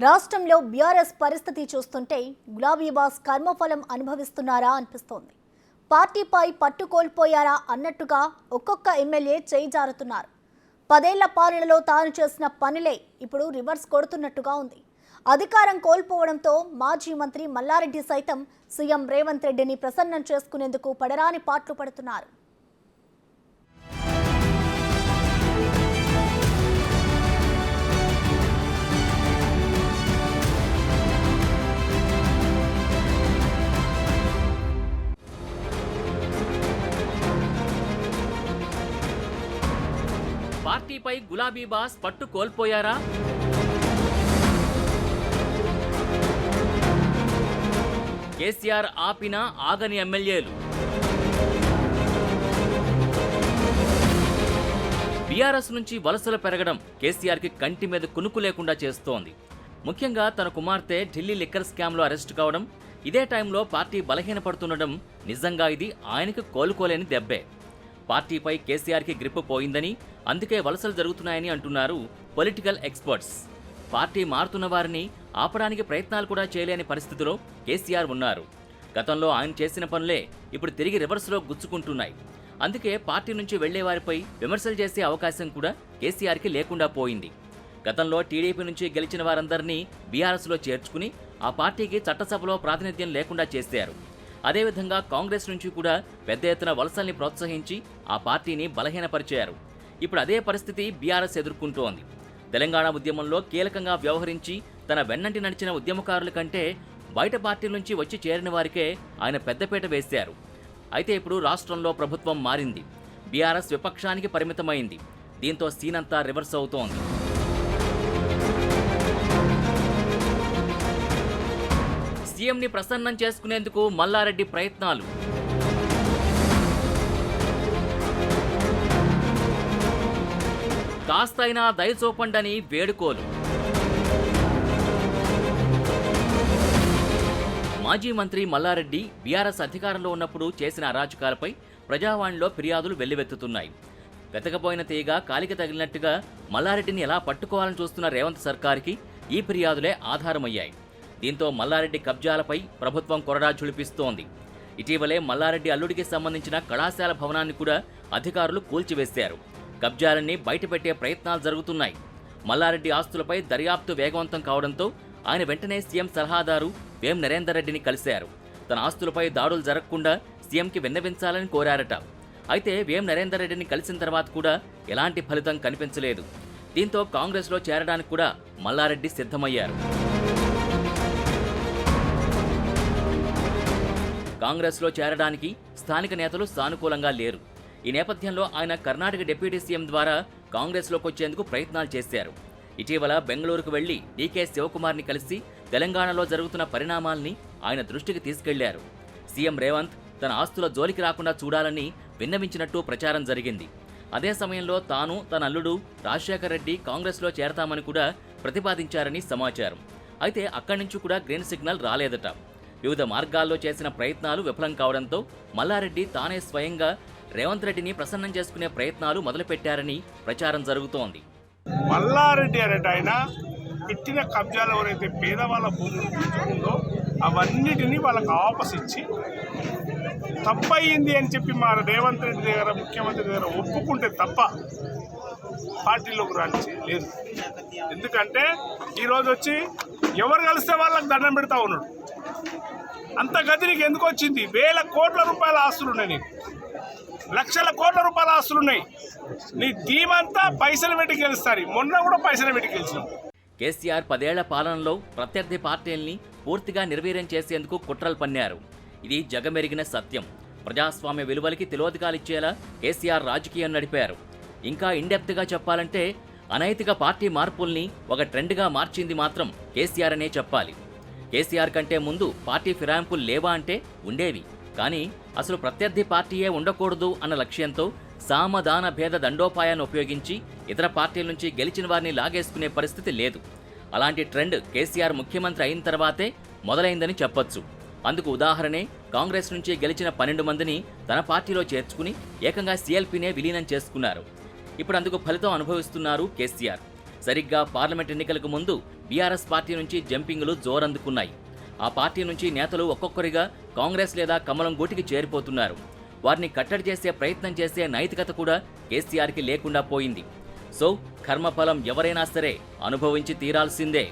రాష్ట్రంలో బీఆర్ఎస్ పరిస్థితి చూస్తుంటే గులాబీ బాస్ కర్మఫలం అనుభవిస్తున్నారా అనిపిస్తోంది. పార్టీపై పట్టు కోల్పోయారా అన్నట్టుగా ఒక్కొక్క ఎమ్మెల్యే చేయి జారుతున్నారు. 10 ఏళ్ల పాలనలో తాను చేసిన పనులే ఇప్పుడు రివర్స్ కొడుతున్నట్టుగా ఉంది. అధికారం కోల్పోవడంతో మాజీ మంత్రి మల్లారెడ్డి సైతం సీఎం రేవంత్ రెడ్డిని ప్రసన్నం చేసుకునేందుకు పడరాని పాట్లు పడుతున్నారు. పార్టీపై గులాబీ బాస్ పట్టు కోల్పోయారా? కేసీఆర్ ఆపిన ఆగని ఎమ్మెల్యేలు. బీఆర్ఎస్ నుంచి వలసలు పెరగడం కేసీఆర్కి కంటి మీద కునుకు లేకుండా చేస్తోంది. ముఖ్యంగా తన కుమార్తె ఢిల్లీ లిక్కర్ స్కామ్లో అరెస్టు కావడం, ఇదే టైంలో పార్టీ బలహీనపడుతుండడం నిజంగా ఇది ఆయనకు కోలుకోలేని దెబ్బే. పార్టీపై కేసీఆర్కి గ్రిప్ పోయిందని, అందుకే వలసలు జరుగుతున్నాయని అంటున్నారు పొలిటికల్ ఎక్స్పర్ట్స్. పార్టీ మారుతున్న వారిని ఆపడానికి ప్రయత్నాలు కూడా చేయలేని పరిస్థితిలో కేసీఆర్ ఉన్నారు. గతంలో ఆయన చేసిన పనులే ఇప్పుడు తిరిగి రివర్స్లో గుచ్చుకుంటున్నాయి. అందుకే పార్టీ నుంచి వెళ్లే వారిపై విమర్శలు చేసే అవకాశం కూడా కేసీఆర్కి లేకుండా పోయింది. గతంలో టీడీపీ నుంచి గెలిచిన వారందరినీ బీఆర్ఎస్లో చేర్చుకుని ఆ పార్టీకి చట్టసభలో ప్రాతినిధ్యం లేకుండా చేశారు. అదేవిధంగా కాంగ్రెస్ నుంచి కూడా పెద్ద ఎత్తున వలసల్ని ప్రోత్సహించి ఆ పార్టీని బలహీనపరిచారు. ఇప్పుడు అదే పరిస్థితి బీఆర్ఎస్ ఎదుర్కొంటోంది. తెలంగాణ ఉద్యమంలో కీలకంగా వ్యవహరించి తన వెన్నంటి నడిచిన ఉద్యమకారుల కంటే బయట పార్టీల నుంచి వచ్చి చేరిన వారికే ఆయన పెద్దపీట వేశారు. అయితే ఇప్పుడు రాష్ట్రంలో ప్రభుత్వం మారింది. బీఆర్ఎస్ విపక్షానికి పరిమితమైంది. దీంతో సీన్ అంతా రివర్స్ అవుతోంది. సీఎంని ప్రసన్నం చేసుకునేందుకు మల్లారెడ్డి ప్రయత్నాలు. కాస్తైనా దయ చూపండని వేడుకోలు. మాజీ మంత్రి మల్లారెడ్డి బీఆర్ఎస్ అధికారంలో ఉన్నప్పుడు చేసిన అరాచకాలపై ప్రజావాణిలో ఫిర్యాదులు వెల్లువెత్తుతున్నాయి. వెతకపోయిన తీగ కాలికి తగిలినట్టుగా మల్లారెడ్డిని ఎలా పట్టుకోవాలని చూస్తున్న రేవంత్ సర్కార్కి ఈ ఫిర్యాదులే ఆధారమయ్యాయి. దీంతో మల్లారెడ్డి కబ్జాలపై ప్రభుత్వం కొరడా ఝుళిపిస్తోంది. ఇటీవలే మల్లారెడ్డి అల్లుడికి సంబంధించిన కళాశాల భవనాన్ని కూడా అధికారులు కూల్చివేశారు. కబ్జాలన్నీ బయటపెట్టే ప్రయత్నాలు జరుగుతున్నాయి. మల్లారెడ్డి ఆస్తులపై దర్యాప్తు వేగవంతం కావడంతో ఆయన వెంటనే సీఎం సలహాదారు వేం నరేందర్ రెడ్డిని కలిశారు. తన ఆస్తులపై దాడులు జరగకుండా సీఎంకి విన్నవించాలని కోరారట. అయితే వేం నరేందర్ రెడ్డిని కలిసిన తర్వాత కూడా ఎలాంటి ఫలితం కనిపించలేదు. దీంతో కాంగ్రెస్లో చేరడానికి కూడా మల్లారెడ్డి సిద్ధమయ్యారు. కాంగ్రెస్లో చేరడానికి స్థానిక నేతలు సానుకూలంగా లేరు. ఈ నేపథ్యంలో ఆయన కర్ణాటక డిప్యూటీ సీఎం ద్వారా కాంగ్రెస్లోకి వచ్చేందుకు ప్రయత్నాలు చేశారు. ఇటీవల బెంగళూరుకు వెళ్లి డీకే శివకుమార్ని కలిసి తెలంగాణలో జరుగుతున్న పరిణామాల్ని ఆయన దృష్టికి తీసుకెళ్లారు. సీఎం రేవంత్ తన ఆస్తుల జోలికి రాకుండా చూడాలని విన్నవించినట్టు ప్రచారం జరిగింది. అదే సమయంలో తాను తన అల్లుడు రాజశేఖర్ రెడ్డి కాంగ్రెస్లో చేరతామని కూడా ప్రతిపాదించారని సమాచారం. అయితే అక్కడి నుంచి కూడా గ్రీన్ సిగ్నల్ రాలేదట. వివిధ మార్గాల్లో చేసిన ప్రయత్నాలు విఫలం కావడంతో మల్లారెడ్డి తానే స్వయంగా రేవంత్ రెడ్డిని ప్రసన్నం చేసుకునే ప్రయత్నాలు మొదలుపెట్టారని ప్రచారం జరుగుతోంది. మల్లారెడ్డి అనేట ఆయన పెట్టిన కబ్జాలు ఎవరైతే పేదవాళ్ళ భూములు తీసుకుందో అవన్నిటినీ వాళ్ళకు ఆపస్ ఇచ్చి తప్పయింది అని చెప్పి మా రేవంత్ రెడ్డి దగ్గర ముఖ్యమంత్రి దగ్గర ఒప్పుకుంటే తప్ప పార్టీలోకి రానిచ్చి లేదు. ఎందుకంటే ఈరోజు వచ్చి ఎవరు కలిస్తే వాళ్ళకి దండం పెడతా ఉన్నాడు. అంత గది నీకు ఎందుకు వచ్చింది? వేల కోట్ల రూపాయల ఆస్తులున్నాయి, నీకు లక్షల కోట్ల రూపాయల ఆస్తులున్నాయి. నీ ధీమంతా పైసలు పెట్టి గెలుస్తారు. మొన్న కూడా పైసలు పెట్టి గెలిచినాం. కేసీఆర్ 10 ఏళ్ల పాలనలో ప్రత్యర్థి పార్టీల్ని పూర్తిగా నిర్వీర్యం చేసేందుకు కుట్రలు పన్నారు. ఇది జగమెరిగిన సత్యం. ప్రజాస్వామ్య విలువలకి తిలోదకాలిచ్చేలా కేసీఆర్ రాజకీయం నడిపారు. ఇంకా ఇండెప్త్గా చెప్పాలంటే అనైతిక పార్టీ మార్పుల్ని ఒక ట్రెండ్గా మార్చింది మాత్రం కేసీఆర్ అనే చెప్పాలి. కేసీఆర్ కంటే ముందు పార్టీ ఫిరాయింపులు లేవా అంటే ఉండేవి. కానీ అసలు ప్రత్యర్థి పార్టీయే ఉండకూడదు అన్న లక్ష్యంతో సామధాన భేద దండోపాయాన్ని ఉపయోగించి ఇతర పార్టీల నుంచి గెలిచిన వారిని లాగేసుకునే పరిస్థితి లేదు. అలాంటి ట్రెండ్ కేసీఆర్ ముఖ్యమంత్రి అయిన తర్వాతే మొదలైందని చెప్పొచ్చు. అందుకు ఉదాహరణే కాంగ్రెస్ నుంచి గెలిచిన 12 మందిని తన పార్టీలో చేర్చుకుని ఏకంగా సీఎల్పీనే విలీనం చేసుకున్నారు. ఇప్పుడు అందుకు ఫలితం అనుభవిస్తున్నారు కేసీఆర్. సరిగ్గా పార్లమెంట్ ఎన్నికలకు ముందు బీఆర్ఎస్ పార్టీ నుంచి జంపింగ్లు జోరందుకున్నాయి. ఆ పార్టీ నుంచి నేతలు ఒక్కొక్కరిగా కాంగ్రెస్ లేదా కమలం గూటికి చేరిపోతున్నారు. వారిని కట్టడి చేసే ప్రయత్నం చేసే నైతికత కూడా కేసీఆర్కి లేకుండా పోయింది. సో కర్మఫలం ఎవరైనా సరే అనుభవించి తీరాల్సిందే.